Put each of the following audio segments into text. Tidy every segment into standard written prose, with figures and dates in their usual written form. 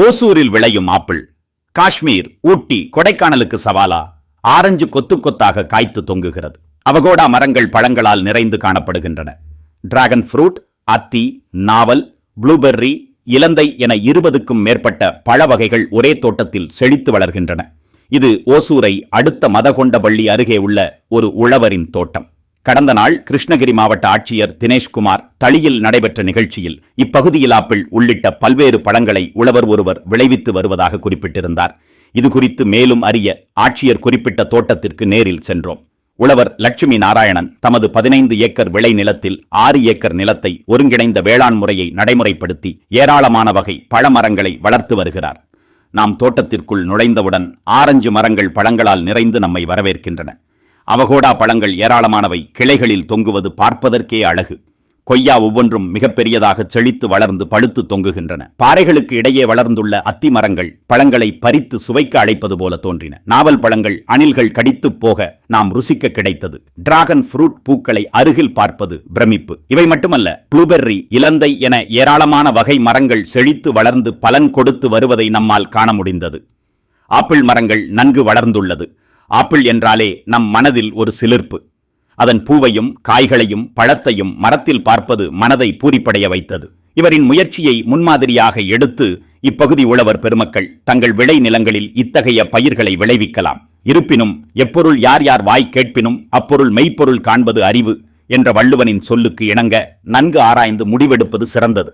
ஓசூரில் விளையும் ஆப்பிள். காஷ்மீர், ஊட்டி, கொடைக்கானலுக்கு சவாலா? ஆரஞ்சு கொத்து கொத்தாக காய்த்து தொங்குகிறது. அவகோடா மரங்கள் பழங்களால் நிறைந்து காணப்படுகின்றன. டிராகன் ஃப்ரூட், அத்தி, நாவல், ப்ளூபெர்ரி, இலந்தை என 20க்கும் மேற்பட்ட பழ வகைகள் ஒரே தோட்டத்தில் செழித்து வளர்கின்றன. இது ஓசூரை அடுத்த மதகொண்டபள்ளி அருகே உள்ள ஒரு உழவரின் தோட்டம். கடந்த நாள் கிருஷ்ணகிரி மாவட்ட ஆட்சியர் தினேஷ்குமார் தளியில் நடைபெற்ற நிகழ்ச்சியில் இப்பகுதியில் ஆப்பிள் உள்ளிட்ட பல்வேறு பழங்களை உழவர் ஒருவர் விளைவித்து வருவதாக குறிப்பிட்டிருந்தார். இது குறித்து மேலும் அறிய ஆட்சியர் குறிப்பிட்ட தோட்டத்திற்கு நேரில் சென்றோம். உழவர் லட்சுமி நாராயணன் தமது 15 ஏக்கர் விளை நிலத்தில் 6 ஏக்கர் நிலத்தை ஒருங்கிணைந்த வேளாண் முறையை நடைமுறைப்படுத்தி ஏராளமான வகை பழமரங்களை வளர்த்து வருகிறார். நாம் தோட்டத்திற்குள் நுழைந்தவுடன் ஆரஞ்சு மரங்கள் பழங்களால் நிறைந்து நம்மை வரவேற்கின்றன. அவகோடா பழங்கள் ஏராளமானவை கிளைகளில் தொங்குவது பார்ப்பதற்கே அழகு. கொய்யா ஒவ்வொன்றும் மிகப்பெரியதாக செழித்து வளர்ந்து பழுத்து தொங்குகின்றன. பாறைகளுக்கு இடையே வளர்ந்துள்ள அத்தி மரங்கள் பழங்களை பறித்து சுவைக்க அழைப்பது போல தோன்றின. நாவல் பழங்கள் அணில்கள் கடித்து போக நாம் ருசிக்க கிடைத்தது. டிராகன் ஃப்ரூட் பூக்களை அருகில் பார்ப்பது பிரமிப்பு. இவை மட்டுமல்ல, ப்ளூபெர்ரி, இலந்தை என ஏராளமான வகை மரங்கள் செழித்து வளர்ந்து பலன் கொடுத்து வருவதை நம்மால் காண முடிந்தது. ஆப்பிள் மரங்கள் நன்கு வளர்ந்துள்ளது. ஆப்பிள் என்றாலே நம் மனதில் ஒரு சிலிர்ப்பு. அதன் பூவையும் காய்களையும் பழத்தையும் மரத்தில் பார்ப்பது மனதை பூரிப்படைய வைத்தது. இவரின் முயற்சியை முன்மாதிரியாக எடுத்து இப்பகுதி உழவர் பெருமக்கள் தங்கள் விளை நிலங்களில் இத்தகைய பயிர்களை விளைவிக்கலாம். இருப்பினும் எப்பொருள் யார் யார் வாய் கேட்பினும் அப்பொருள் மெய்ப்பொருள் காண்பது அறிவு என்ற வள்ளுவனின் சொல்லுக்கு இணங்க நன்கு ஆராய்ந்து முடிவெடுப்பது சிறந்தது.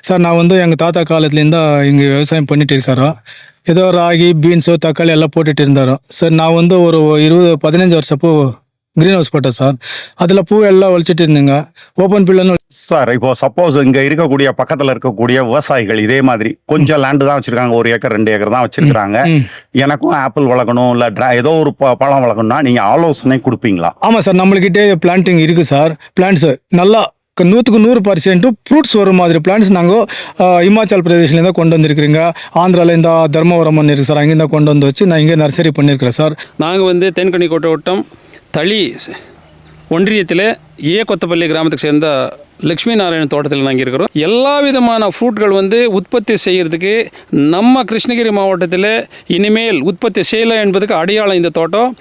சார், நான் எங்கள் தாத்தா காலத்துலேருந்து இங்கே விவசாயம் பண்ணிட்டு இருக்கேன் சார். ஏதோ ராகி, பீன்ஸு, தக்காளி எல்லாம் போட்டுட்டு இருந்தாரோ சார். நான் ஒரு 15 வருஷப்போ கிரீன் ஹவுஸ் போட்டேன் சார். அதில் பூ எல்லாம் ஒழிச்சிட்டு இருந்தேங்க. ஓப்பன் பில்லுன்னு சார், இப்போ சப்போஸ் இங்கே இருக்கக்கூடிய பக்கத்தில் இருக்கக்கூடிய விவசாயிகள் இதே மாதிரி கொஞ்சம் லேண்டு தான் வச்சிருக்காங்க, 1 ஏக்கர் 2 ஏக்கர் தான் வச்சிருக்காங்க. எனக்கும் ஆப்பிள் வளர்க்கணும் இல்லை ஏதோ ஒரு பழம் வளர்க்கணும்னா நீங்கள் ஆலோசனை கொடுப்பீங்களா? ஆமாம் சார், நம்மளுக்கிட்டே பிளான்டிங் இருக்குது சார். பிளான்ட்ஸு நல்லா 100% ஃப்ரூட்ஸ் வரும் மாதிரி பிளான்ஸ் நாங்கள் இமாச்சல் பிரதேஷ்லேருந்து கொண்டு வந்திருக்கிறீங்க. ஆந்திராவில் இந்த தர்மபுரம் இருக்குது சார், அங்கேருந்து கொண்டு வந்து வச்சு நான் இங்கே நர்சரி பண்ணியிருக்கிறேன் சார். நாங்கள் தேன்கனிக்கோட்டை வட்டம் தளி ஒன்றியத்தில் கொத்தப்பள்ளி கிராமத்துக்கு சேர்ந்த லட்சுமி நாராயணன் தோட்டத்தில் நாங்கள் இருக்கிறோம். எல்லா விதமான ஃப்ரூட்கள் உற்பத்தி செய்கிறதுக்கு நம்ம கிருஷ்ணகிரி மாவட்டத்தில் இனிமேல் உற்பத்தி செய்யலாம் என்பதுக்கு அடையாளம் இந்த தோட்டம்.